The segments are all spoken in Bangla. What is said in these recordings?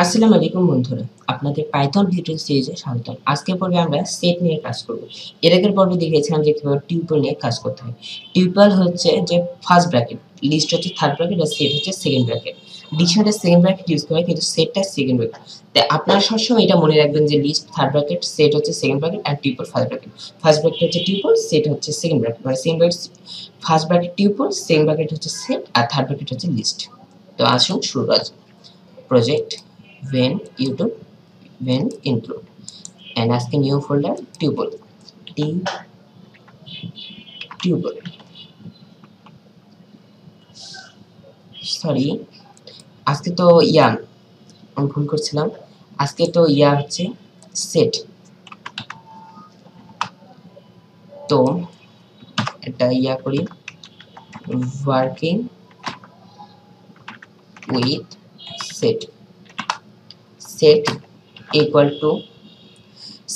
আসসালামু আলাইকুম বন্ধুরা, আপনাদের পাইথন টিউটোরিয়াল সিরিজে স্বাগতম। আজকের পর্বে আমরা সেট নিয়ে কাজ করব। এর আগের পর্বে দেখিয়েছিলাম যে কিভাবে টিউপল নিয়ে কাজ করতে হয়। টিউপল হচ্ছে যে ফার্স্ট ব্র্যাকেট, লিস্ট হচ্ছে থার্ড ব্র্যাকেট আর সেট হচ্ছে সেকেন্ড ব্র্যাকেট। ডিকশনারিতে সেকেন্ড ব্র্যাকেট ইউজ করা হয় কিন্তু সেটটা সেকেন্ড ব্র্যাকেট। তাই আপনারা সবসময় এটা মনে রাখবেন যে লিস্ট থার্ড ব্র্যাকেট, সেট হচ্ছে সেকেন্ড ব্র্যাকেট আর tuple first bracket. First bracket হচ্ছে টিউপল, সেট হচ্ছে সেকেন্ড ব্র্যাকেট। মানে second bracket first bracket tuple, second bracket হচ্ছে সেট আর থার্ড ব্র্যাকেট হচ্ছে লিস্ট। তো আসুন শুরু করা যাক। Project when include and ask a new folder tuple tuple sorry আজকে তো আমি ভুল করছিলাম। আজকে তো হচ্ছে সেট। তো এটা করি working with set equal to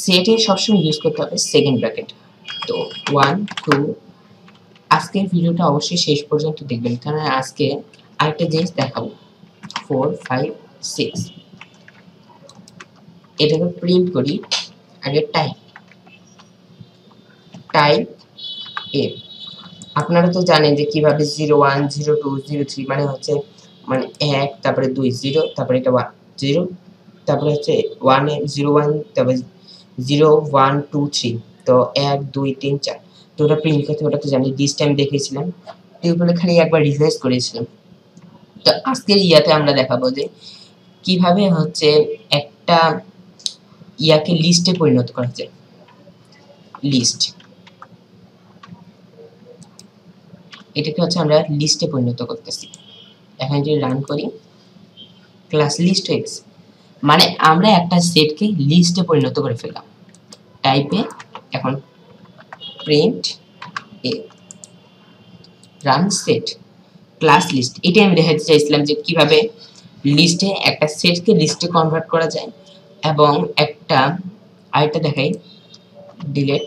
সেটে সবসময় ইউজ করতে হবে সেকেন্ড ব্র্যাকেট। তো 1 2 আজকের ভিডিওটা অবশ্যই শেষ পর্যন্ত দেখবেন, কারণ আজকে আরেকটা জিনিস দেখাবো। 4 5 6 এটাকে প্রিন্ট করি। আগে টাইপ এ। আপনারা তো জানেন যে কিভাবে 0 1 0 2 0 3 মানে হচ্ছে মানে 1 তারপরে 2 0 তারপরে এটা 1 0 তারপরে হচ্ছে 1 0 1 তারপরে 0 1 2 3। তো 1 2 3 4 তো ওটা প্রিন্ট করতে ওটা তো জানি। দিস টাইম দেখিয়েছিলাম, টিউটোরিয়ালে খালি একবার রিভাইজ করেছিলাম। তো আজকের আমরা দেখাবো যে কিভাবে হচ্ছে একটা লিস্টে পরিণত করা যায়। লিস্ট এটাকে হচ্ছে আমরা লিস্টে পরিণত করতেছি। এখন যদি রান করি, ক্লাস লিস্ট হয়ে গেছে। মানে আমরা একটা সেটকে লিস্টে পরিণত করে ফেললাম। টাইপে এখন প্রিন্ট এ রান সেট ক্লাস লিস্ট। এটাই আমি দেখাতে চাইছিলাম যে কিভাবে লিস্টে একটা সেটকে লিস্টে কনভার্ট করা যায়। এবং আরেকটা দেখাই, ডিলিট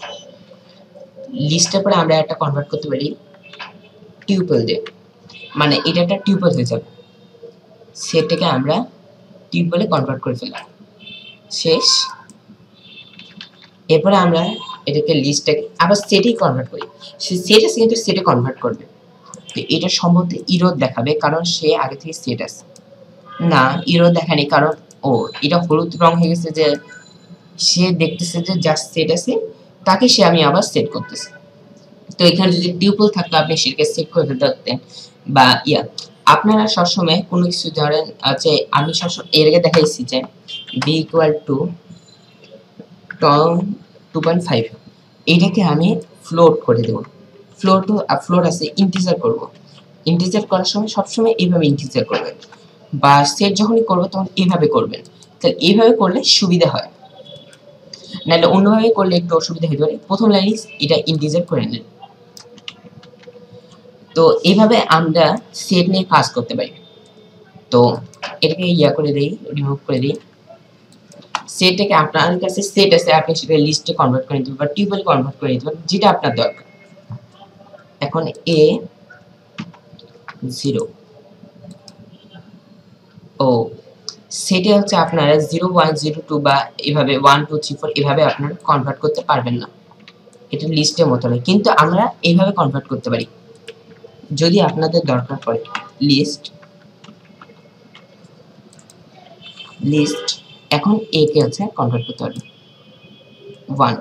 লিস্টের পরে আমরা একটা কনভার্ট করতে পারি টিউপল দিয়ে। মানে এটা একটা টিউপল হয়ে যাবে, সেটাকে আমরা টিউপলে কনভার্ট করে ফেললাম। শেষ। এরপরে আমরা এটাকে লিস্টটাকে আবার সেটেই কনভার্ট করি। সেট আছে কিন্তু সেটে কনভার্ট করবে। তো এটা সম্ভবত ইরোর দেখাবে, কারণ সে আগে থেকে সেট আছে। না, ইরোর দেখায়নি, কারণ এটা হলুদ রং হয়ে গেছে যে সে দেখতেছে যে জাস্ট সেট আছে, তাকে আমি আবার সেট করতেছি। তো এখানে যদি টিউপল থাকতো আপনি সেটাকে সেট করে ফেলতে পারতেন। বা আপনারা সবসময় কোনো কিছু ধরেন আছে, আমি সবসময় এর আগে দেখাইছি যে b ইকুয়াল টু 2.5 এইটাকে আমি ফ্লোট করে দেব। ফ্লোট আছে ইন্টিজার করব। ইন্টিজার করার সময় সবসময় এইভাবে ইন্টিজার করবেন, বা সেট যখনই করবে তখন এইভাবে করবেন। তাহলে এইভাবে করলে সুবিধা হয়, নাহলে অন্যভাবে করলে একটু অসুবিধা হতে পারে। প্রথম লাইনে এটা ইন্টিজার করে নেন। তো এইভাবে আমরা সেট নিয়ে কাজ করতে পারি। তো এটাকে করে দেই, রিমুভ করে দিই। সেটটাকে আপনার কাছে সেট আছে, আপনি সেটা লিস্টে কনভার্ট করে নিতে পারেন বা টিউবলে কনভার্ট করে নিতে পারেন, যেটা আপনার দরকার। এখন a 0 সেটে হচ্ছে আপনারা 0 1 0 2 বা এভাবে 1 2 3 4 এভাবে আপনারা কনভার্ট করতে পারবেন না। এটা লিস্টের মতো নয়, কিন্তু আমরা এইভাবে কনভার্ট করতে পারি যদি আপনাদের দরকার পড়ে। লিস্ট এখন a কে হচ্ছে কনভার্ট করতে হবে 1।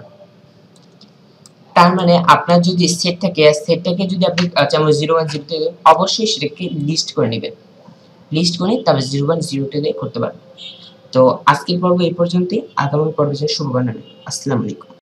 তার মানে আপনার যদি সেট থাকে, সেটটাকে যদি আপনি যেমন 0 1 0 তে অবশ্যই সেটাকে লিস্ট করে নেবেন। লিস্ট করে তারপর 0 1 0 তে করতে পারবেন। তো আজকের পর্ব এই পর্যন্তই। আগামী পর্বে শুভকামনা। আসসালামু আলাইকুম।